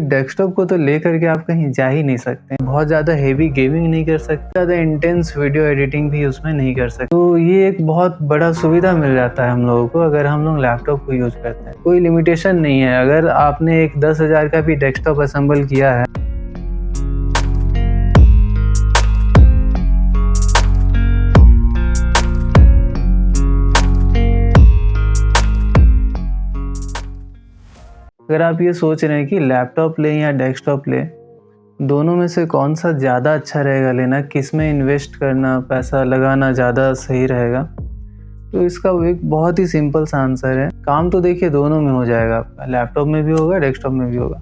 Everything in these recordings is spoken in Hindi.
डेस्कटॉप को तो लेकर के आप कहीं जा ही नहीं सकते, बहुत ज़्यादा हेवी गेमिंग नहीं कर सकते, ज़्यादा इंटेंस वीडियो एडिटिंग भी उसमें नहीं कर सकते। तो ये एक बहुत बड़ा सुविधा मिल जाता है हम लोगों को अगर हम लोग लैपटॉप को यूज़ करते हैं। कोई लिमिटेशन नहीं है। अगर आपने एक 10,000 का भी डेस्कटॉप असेंबल किया है अगर आप ये सोच रहे हैं कि लैपटॉप लें या डेस्कटॉप लें, दोनों में से कौन सा ज़्यादा अच्छा रहेगा लेना, किस में इन्वेस्ट करना, पैसा लगाना ज़्यादा सही रहेगा, तो इसका एक बहुत ही सिंपल सा आंसर है। काम तो देखिए दोनों में हो जाएगा आपका, लैपटॉप में भी होगा, डेस्कटॉप में भी होगा।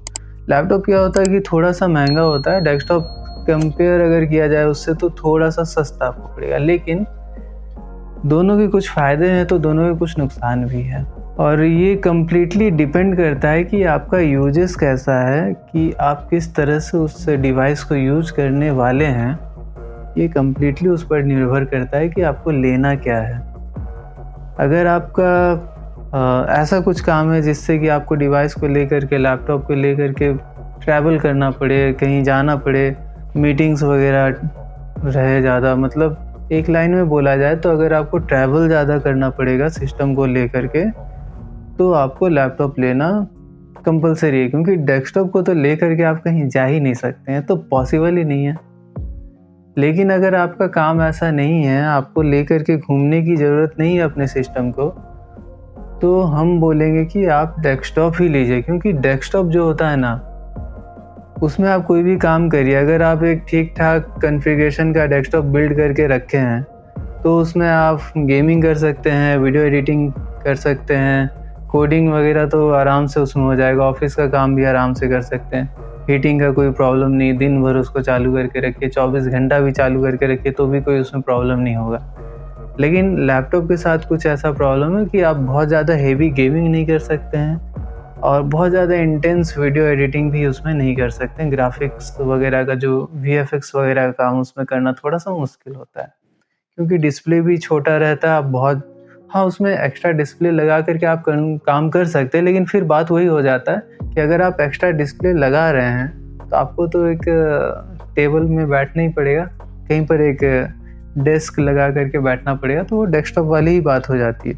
लैपटॉप क्या होता है कि थोड़ा सा महंगा होता है, डेस्कटॉप कंपेयर अगर किया जाए उससे तो थोड़ा सा सस्ता आपको पड़ेगा, लेकिन दोनों के कुछ फ़ायदे हैं तो दोनों के कुछ नुकसान भी हैं। और ये कम्प्लीटली डिपेंड करता है कि आपका यूजेस कैसा है, कि आप किस तरह से उस डिवाइस को यूज़ करने वाले हैं। ये कम्प्लीटली उस पर निर्भर करता है कि आपको लेना क्या है। अगर आपका ऐसा कुछ काम है जिससे कि आपको डिवाइस को लेकर के, लैपटॉप को लेकर के ट्रैवल करना पड़े, कहीं जाना पड़े, मीटिंग्स वगैरह रहे ज़्यादा, मतलब एक लाइन में बोला जाए तो अगर आपको ट्रैवल ज़्यादा करना पड़ेगा सिस्टम को लेकर के, तो आपको लैपटॉप लेना कंपलसरी है, क्योंकि डेस्कटॉप को तो लेकर के आप कहीं जा ही नहीं सकते हैं, तो पॉसिबल ही नहीं है। लेकिन अगर आपका काम ऐसा नहीं है, आपको लेकर के घूमने की ज़रूरत नहीं है अपने सिस्टम को, तो हम बोलेंगे कि आप डेस्कटॉप ही लीजिए, क्योंकि डेस्कटॉप जो होता है ना, उसमें आप कोई भी काम करिए। अगर आप एक ठीक ठाक कॉन्फ़िगरेशन का डेस्कटॉप बिल्ड करके रखे हैं, तो उसमें आप गेमिंग कर सकते हैं, वीडियो एडिटिंग कर सकते हैं, कोडिंग वगैरह तो आराम से उसमें हो जाएगा, ऑफिस का काम भी आराम से कर सकते हैं। हीटिंग का कोई प्रॉब्लम नहीं, दिन भर उसको चालू करके रखिए, 24 घंटा भी चालू करके रखिए तो भी कोई उसमें प्रॉब्लम नहीं होगा। लेकिन लैपटॉप के साथ कुछ ऐसा प्रॉब्लम है कि आप बहुत ज़्यादा हेवी गेमिंग नहीं कर सकते हैं और बहुत ज़्यादा इंटेंस वीडियो एडिटिंग भी उसमें नहीं कर सकते हैं। ग्राफिक्स वगैरह का जो VFX वगैरह का काम उसमें करना थोड़ा सा मुश्किल होता है, क्योंकि डिस्प्ले भी छोटा रहता है। आप बहुत उसमें एक्स्ट्रा डिस्प्ले लगा करके आप काम कर सकते हैं, लेकिन फिर बात वही हो जाता है कि अगर आप एक्स्ट्रा डिस्प्ले लगा रहे हैं तो आपको तो एक टेबल में बैठना ही पड़ेगा, कहीं पर एक डेस्क लगा करके बैठना पड़ेगा, तो वो डेस्कटॉप वाली ही बात हो जाती है।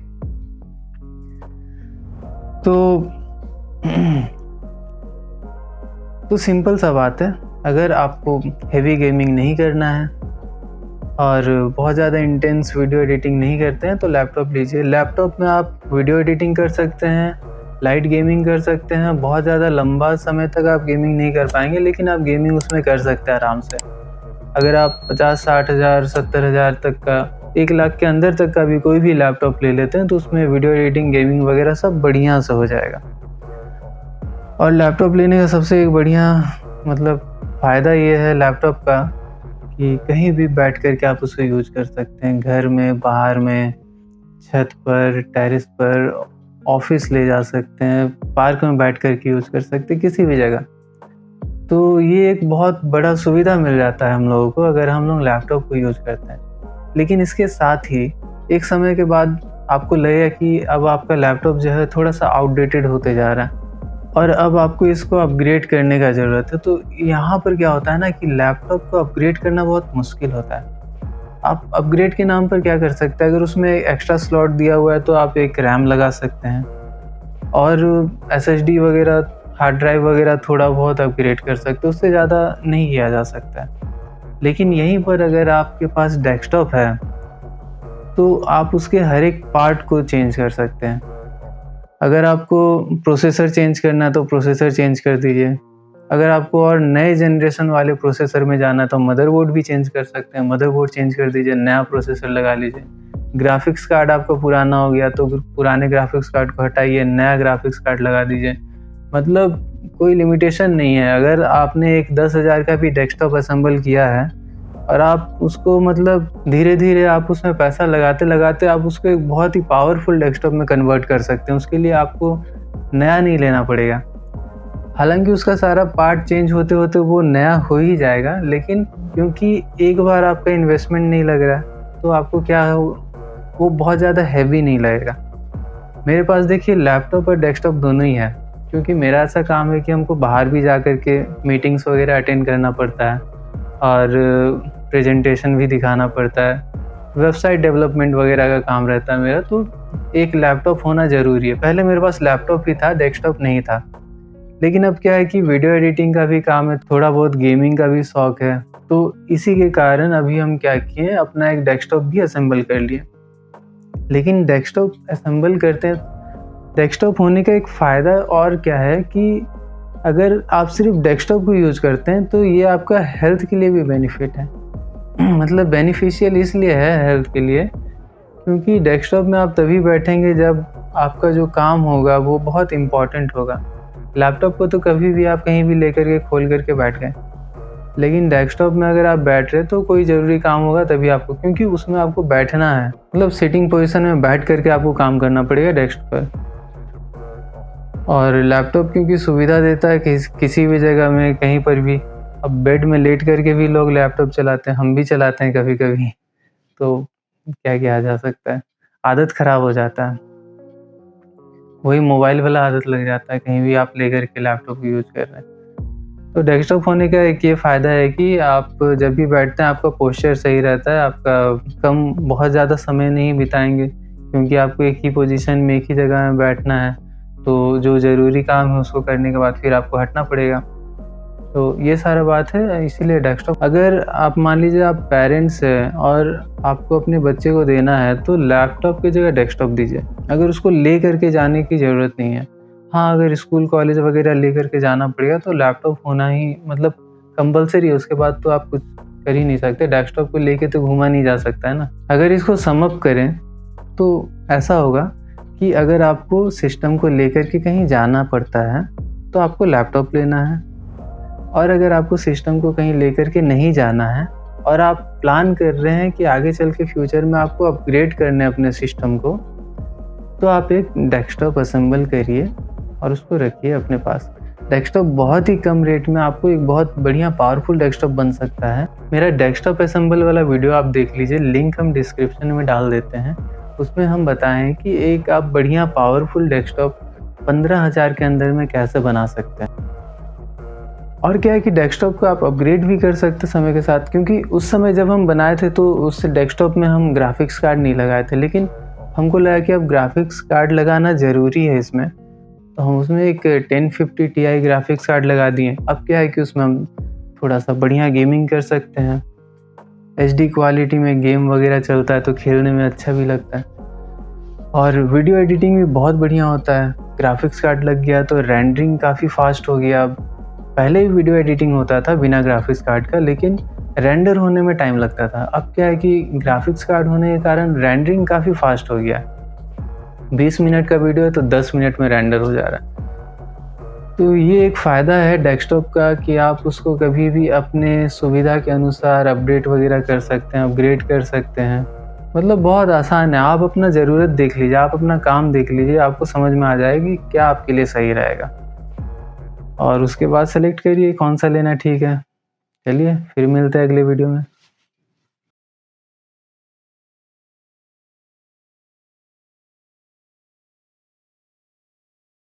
तो सिंपल सा बात है, अगर आपको हेवी गेमिंग नहीं करना है और बहुत ज़्यादा इंटेंस वीडियो एडिटिंग नहीं करते हैं तो लैपटॉप लीजिए। लैपटॉप में आप वीडियो एडिटिंग कर सकते हैं, लाइट गेमिंग कर सकते हैं। बहुत ज़्यादा लंबा समय तक आप गेमिंग नहीं कर पाएंगे, लेकिन आप गेमिंग उसमें कर सकते हैं आराम से। अगर आप 50-60 हज़ार 70 हज़ार तक का, 1 लाख के अंदर तक का भी कोई भी लैपटॉप ले लेते हैं तो उसमें वीडियो एडिटिंग, गेमिंग वगैरह सब बढ़िया से हो जाएगा। और लैपटॉप लेने का सबसे एक बढ़िया फ़ायदा ये है लैपटॉप का कि कहीं भी बैठ कर के आप उसको यूज़ कर सकते हैं, घर में, बाहर में, छत पर, टेरेस पर, ऑफिस ले जा सकते हैं, पार्क में बैठ कर के यूज़ कर सकते हैं, किसी भी जगह। तो ये एक बहुत बड़ा सुविधा मिल जाता है हम लोगों को अगर हम लोग लैपटॉप को यूज़ करते हैं। लेकिन इसके साथ ही एक समय के बाद आपको लगेगा कि अब आपका लैपटॉप जो है थोड़ा सा आउटडेटेड होते जा रहा है और अब आपको इसको अपग्रेड करने का ज़रूरत है। तो यहाँ पर क्या होता है ना कि लैपटॉप को अपग्रेड करना बहुत मुश्किल होता है। आप अपग्रेड के नाम पर क्या कर सकते हैं, अगर उसमें एक्स्ट्रा स्लॉट दिया हुआ है तो आप एक रैम लगा सकते हैं और SSD वगैरह, हार्ड ड्राइव वगैरह थोड़ा बहुत अपग्रेड कर सकते हैं, उससे ज़्यादा नहीं किया जा सकता है। लेकिन यहीं पर अगर आपके पास डेस्कटॉप है तो आप उसके हर एक पार्ट को चेंज कर सकते हैं। अगर आपको प्रोसेसर चेंज करना है तो प्रोसेसर चेंज कर दीजिए। अगर आपको और नए जनरेशन वाले प्रोसेसर में जाना है तो मदरबोर्ड भी चेंज कर सकते हैं, मदरबोर्ड चेंज कर दीजिए, नया प्रोसेसर लगा लीजिए। ग्राफिक्स कार्ड आपका पुराना हो गया तो पुराने ग्राफिक्स कार्ड को हटाइए, नया ग्राफिक्स कार्ड लगा दीजिए। मतलब कोई लिमिटेशन नहीं है। अगर आपने एक 10,000 का भी डेस्कटॉप असेंबल किया है और आप उसको धीरे धीरे आप उसमें पैसा लगाते लगाते आप उसको एक बहुत ही पावरफुल डेस्कटॉप में कन्वर्ट कर सकते हैं। उसके लिए आपको नया नहीं लेना पड़ेगा। हालांकि उसका सारा पार्ट चेंज होते होते वो नया हो ही जाएगा, लेकिन क्योंकि एक बार आपका इन्वेस्टमेंट नहीं लग रहा है तो आपको क्या है, वो बहुत ज़्यादा हैवी नहीं लगेगा। मेरे पास देखिए लैपटॉप और डेस्कटॉप दोनों ही है, क्योंकि मेरा ऐसा काम है कि हमको बाहर भी जा कर के मीटिंग्स वगैरह अटेंड करना पड़ता है और प्रेजेंटेशन भी दिखाना पड़ता है, वेबसाइट डेवलपमेंट वगैरह का काम रहता है मेरा, तो एक लैपटॉप होना ज़रूरी है। पहले मेरे पास लैपटॉप ही था, डेस्कटॉप नहीं था। लेकिन अब क्या है कि वीडियो एडिटिंग का भी काम है, थोड़ा बहुत गेमिंग का भी शौक़ है, तो इसी के कारण अभी हम क्या किए, अपना एक डेस्कटॉप भी असेंबल कर लिए। लेकिन डेस्कटॉप असेंबल करते हैं, डेस्कटॉप होने का एक फ़ायदा और क्या है कि अगर आप सिर्फ डेस्कटॉप को यूज़ करते हैं तो ये आपका हेल्थ के लिए भी बेनिफिट है। मतलब बेनिफिशियल इसलिए है हेल्थ के लिए क्योंकि डेस्कटॉप में आप तभी बैठेंगे जब आपका जो काम होगा वो बहुत इम्पॉर्टेंट होगा। लैपटॉप को तो कभी भी आप कहीं भी लेकर के खोल करके बैठ गए, लेकिन डेस्कटॉप में अगर आप बैठ रहे तो कोई ज़रूरी काम होगा तभी आपको, क्योंकि उसमें आपको बैठना है, मतलब सिटिंग पोजीशन में बैठ करके आपको काम करना पड़ेगा डेस्क पर। और लैपटॉप क्योंकि सुविधा देता है किसी भी जगह में कहीं पर भी, अब बेड में लेट करके भी लोग लैपटॉप चलाते हैं, हम भी चलाते हैं कभी कभी, तो क्या किया जा सकता है, आदत ख़राब हो जाता है, वही मोबाइल वाला आदत लग जाता है, कहीं भी आप लेकर के लैपटॉप यूज़ कर रहे हैं। तो डेस्कटॉप होने का एक ये फ़ायदा है कि आप जब भी बैठते हैं आपका पोस्चर सही रहता है, आपका बहुत ज़्यादा समय नहीं बिताएंगे क्योंकि आपको एक ही पोजीशन में एक ही जगह में बैठना है, तो जो ज़रूरी काम है उसको करने के बाद फिर आपको हटना पड़ेगा। तो ये सारा बात है, इसीलिए डेस्कटॉप। अगर आप मान लीजिए आप पेरेंट्स हैं और आपको अपने बच्चे को देना है तो लैपटॉप की जगह डेस्कटॉप दीजिए, अगर उसको ले करके जाने की ज़रूरत नहीं है। हाँ, अगर स्कूल कॉलेज वगैरह ले करके जाना पड़ेगा तो लैपटॉप होना ही मतलब कंपलसरी है, उसके बाद तो आप कुछ कर ही नहीं सकते, डेस्कटॉप को लेके तो घूमा नहीं जा सकता है ना। अगर इसको सम अप करें तो ऐसा होगा कि अगर आपको सिस्टम को लेकर के कहीं जाना पड़ता है तो आपको लैपटॉप लेना है, और अगर आपको सिस्टम को कहीं लेकर के नहीं जाना है और आप प्लान कर रहे हैं कि आगे चल के फ्यूचर में आपको अपग्रेड करना है अपने सिस्टम को, तो आप एक डेस्कटॉप असेंबल करिए और उसको रखिए अपने पास। डेस्कटॉप बहुत ही कम रेट में आपको एक बहुत बढ़िया पावरफुल डेस्कटॉप बन सकता है। मेरा डेस्कटॉप असेंबल वाला वीडियो आप देख लीजिए, लिंक हम डिस्क्रिप्शन में डाल देते हैं। उसमें हम बताएं कि एक आप बढ़िया पावरफुल डेस्कटॉप 15,000 के अंदर में कैसे बना सकते हैं। और क्या है कि डेस्कटॉप को आप अपग्रेड भी कर सकते समय के साथ, क्योंकि उस समय जब हम बनाए थे तो उस डेस्कटॉप में हम ग्राफिक्स कार्ड नहीं लगाए थे, लेकिन हमको लगा कि अब ग्राफिक्स कार्ड लगाना ज़रूरी है इसमें, तो हम उसमें एक 1050 Ti ग्राफिक्स कार्ड लगा दिए। अब क्या है कि उसमें हम थोड़ा सा बढ़िया गेमिंग कर सकते हैं, HD क्वालिटी में गेम वगैरह चलता है तो खेलने में अच्छा भी लगता है, और वीडियो एडिटिंग भी बहुत बढ़िया होता है। ग्राफिक्स कार्ड लग गया तो रेंडरिंग काफ़ी फास्ट हो गया। पहले ही वीडियो एडिटिंग होता था बिना ग्राफिक्स कार्ड का, लेकिन रेंडर होने में टाइम लगता था। अब क्या है कि ग्राफिक्स कार्ड होने के कारण रेंडरिंग काफ़ी फास्ट हो गया। 20 मिनट का वीडियो है तो 10 मिनट में रेंडर हो जा रहा है। तो ये एक फ़ायदा है डेस्कटॉप का कि आप उसको कभी भी अपने सुविधा के अनुसार अपडेट वगैरह कर सकते हैं, अपग्रेड कर सकते हैं। मतलब बहुत आसान है, आप अपना ज़रूरत देख लीजिए, आप अपना काम देख लीजिए, आपको समझ में आ जाएगी क्या आपके लिए सही रहेगा, और उसके बाद सेलेक्ट करिए कौन सा लेना ठीक है। चलिए फिर मिलते हैं अगले वीडियो में।